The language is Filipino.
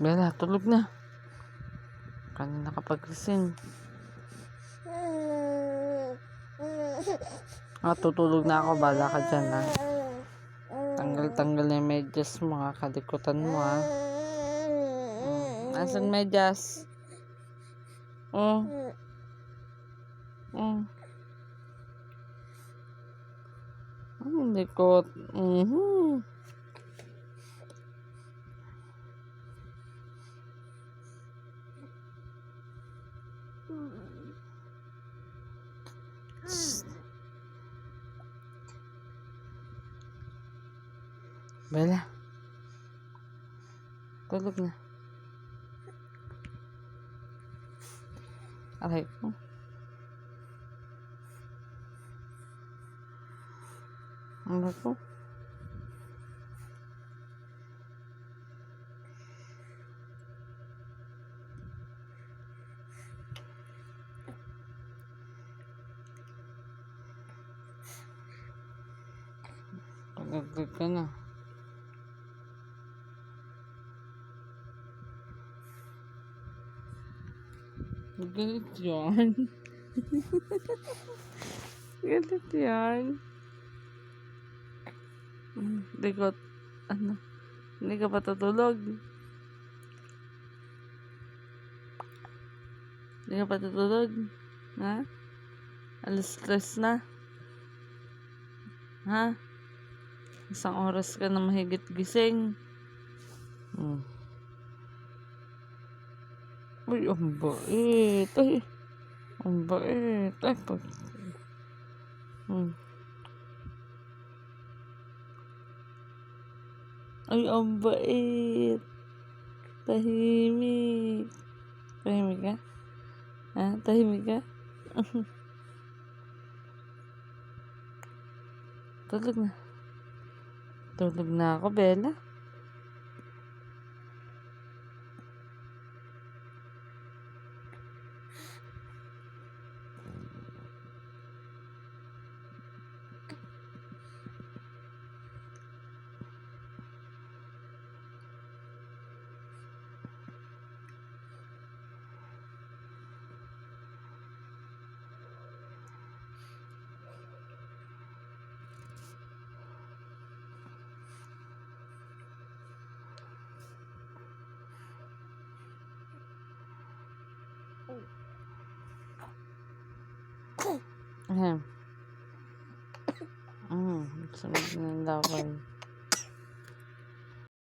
Bella, tulog na. Kanina kapag-gising. Tutulog na ako. Bala ka dyan, ha. Tanggal-tanggal na yung medyas mo, ha. Kalikutan mo, ha. Asan medyas? Oh. Ang likot. Bella, tulog na. Aray ko. Aray ko. Pagagod ka na. Galit yan. Galit yan. Likot. Ano? Hindi ka pa tutulog? Hindi ka pa tutulog? Ha? Alas 3 na? Ha? Isang oras ka na mahigit gising. Uy, ang bait. Ay, ang bait. Ay, Ay, ang bait. Tahimik. Tahimik ka? Ha? Tahimik ka? Tulog na. Tulog na ako, Bella. Sunod na ng laway.